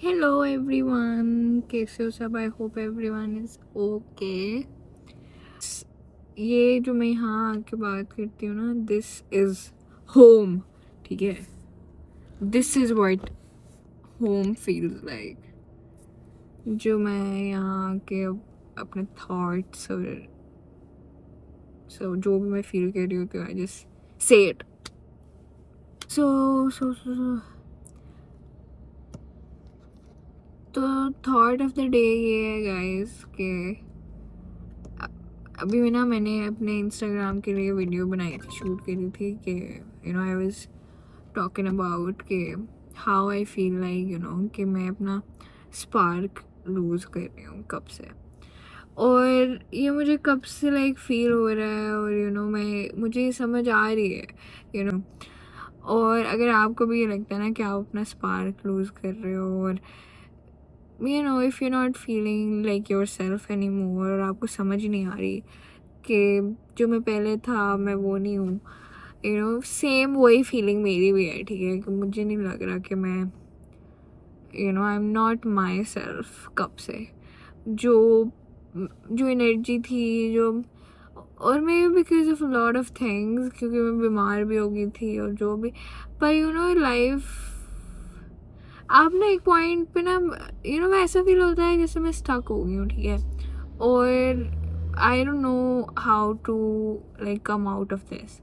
Hello everyone, कैसे हो सब? I hope everyone is okay. ये जो मैं यहाँ आके बात करती हूँ ना, दिस इज होम, ठीक है? This is what home feels like. जो मैं यहाँ आके अपने थॉट्स और जो भी मैं फील कर रही हूँ, तो आई जस्ट से इट। सो तो थॉट ऑफ द डे ये है गाइस कि अभी मैंने अपने इंस्टाग्राम के लिए वीडियो बनाई थी, शूट करी थी कि आई वाज टॉकिंग अबाउट कि हाउ आई फील लाइक कि मैं अपना स्पार्क लूज़ कर रही हूँ कब से। और ये मुझे कब से लाइक फील हो रहा है, और मुझे ये समझ आ रही है और अगर आपको भी ये लगता है ना कि आप अपना स्पार्क लूज़ कर रहे हो, और if you're not feeling like yourself anymore, और आपको समझ नहीं आ रही कि जो मैं पहले था मैं वो नहीं हूँ, सेम वही फीलिंग मेरी भी है, ठीक है? कि मुझे नहीं लग रहा कि मैं I am not my self कब से। जो एनर्जी थी, जो और may be because of lot of things, क्योंकि मैं बीमार भी हो गई थी और जो भी, पर लाइफ आप ना एक पॉइंट पे ना ऐसा फील होता है जैसे मैं स्टक हो गई हूँ, ठीक है? और I don't know how to like come out of this.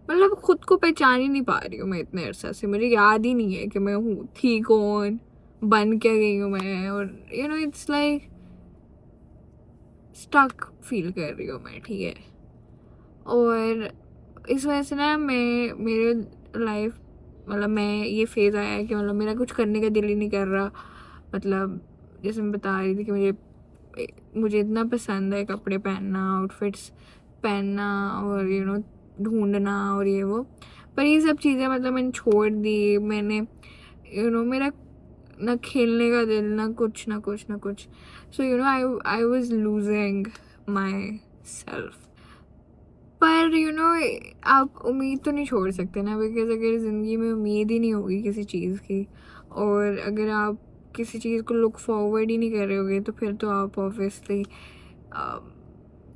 मतलब खुद को पहचान ही नहीं पा रही हूँ मैं इतने अरसा से। मुझे याद ही नहीं है कि मैं थी कौन, बन क्या गई हूँ मैं, और इट्स लाइक स्टक फील कर रही हूँ मैं, ठीक है? और इस वजह से ना मेरे लाइफ मतलब मैं ये फेज़ आया है कि मतलब मेरा कुछ करने का दिल ही नहीं कर रहा। मतलब जैसे मैं बता रही थी कि मुझे इतना पसंद है कपड़े पहनना, आउटफिट्स पहनना, और ढूंढना और ये वो, पर ये सब चीज़ें मतलब मैंने छोड़ दी। मैंने मेरा ना खेलने का दिल, ना कुछ ना कुछ ना कुछ। So I was losing myself. पर आप उम्मीद तो नहीं छोड़ सकते ना, बिकॉज अगर ज़िंदगी में उम्मीद ही नहीं होगी किसी चीज़ की, और अगर आप किसी चीज़ को लुक फॉरवर्ड ही नहीं कर रहे होगे, तो फिर तो आप ऑब्वियसली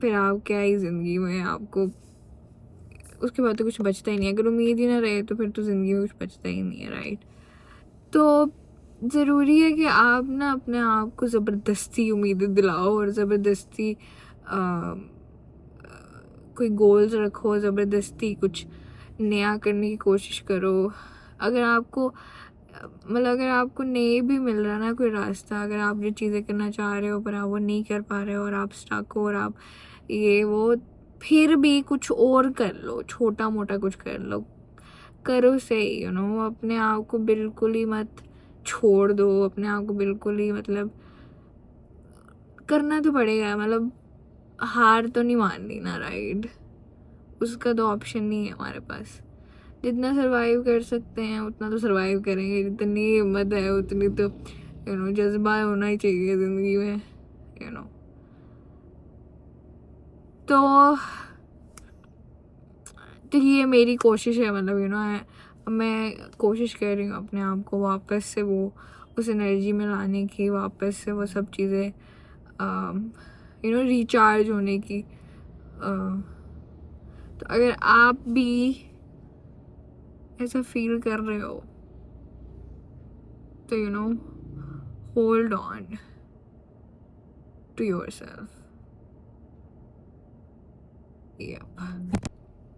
फिर आप क्या ही ज़िंदगी में आपको उसके बाद तो कुछ बचता ही नहीं। अगर उम्मीद ही ना रहे तो फिर तो ज़िंदगी में कुछ बचता ही नहीं है, राइट? तो ज़रूरी है कि आप ना अपने आप को ज़बरदस्ती उम्मीदें दिलाओ, और ज़बरदस्ती कोई गोल्स रखो, ज़बरदस्ती कुछ नया करने की कोशिश करो। अगर आपको अगर आपको नहीं भी मिल रहा ना कोई रास्ता, अगर आप जो चीज़ें करना चाह रहे हो पर आप वो नहीं कर पा रहे हो, और आप स्टक हो, और आप ये वो, फिर भी कुछ और कर लो, छोटा मोटा कुछ कर लो, करो सही। अपने आप को बिल्कुल ही मत छोड़ दो, अपने आप को बिल्कुल ही मतलब करना तो पड़ेगा। मतलब हार तो नहीं माननी ना, राइट? उसका तो ऑप्शन नहीं है हमारे पास। जितना सरवाइव कर सकते हैं उतना तो सरवाइव करेंगे। जितनी हिम्मत है उतनी तो जज्बा होना ही चाहिए ज़िंदगी में, यू नो तो ये मेरी कोशिश है। मतलब मैं कोशिश कर रही हूँ अपने आप को वापस से वो उस एनर्जी में लाने की, वापस से वो सब चीज़ें रिचार्ज होने की। तो अगर आप भी ऐसा फील कर रहे हो तो होल्ड ऑन टू योरसेल्फ।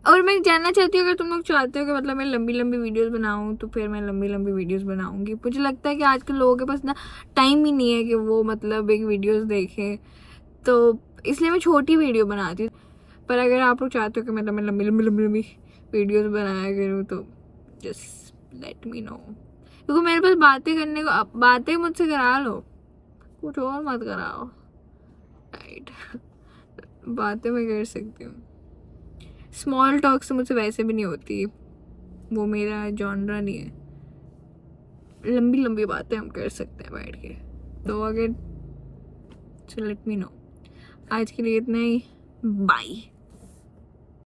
और मैं जानना चाहती हूँ, अगर तुम लोग चाहते हो कि मतलब मैं लंबी लंबी वीडियोस बनाऊँ, तो फिर मैं लंबी लंबी वीडियोस बनाऊँगी। मुझे लगता है कि आजकल लोगों के पास ना टाइम ही नहीं है कि वो मतलब एक वीडियोस देखें, तो इसलिए मैं छोटी वीडियो बनाती हूँ। पर अगर आप लोग चाहते हो कि मतलब मैं लंबी लंबी लंबी लंबी वीडियोस बनाया करूँ, तो जस्ट लेट मी नो। क्योंकि मेरे पास बातें करने को, बातें मुझसे करा लो, कुछ और मत कराओ, राइट? बातें मैं कर सकती हूँ। स्मॉल टॉक से मुझसे वैसे भी नहीं होती, वो मेरा जॉनरा नहीं है। लंबी लंबी बातें हम कर सकते हैं बैठ के। तो अगर लेट मी नो। आज के लिए इतना ही, बाय।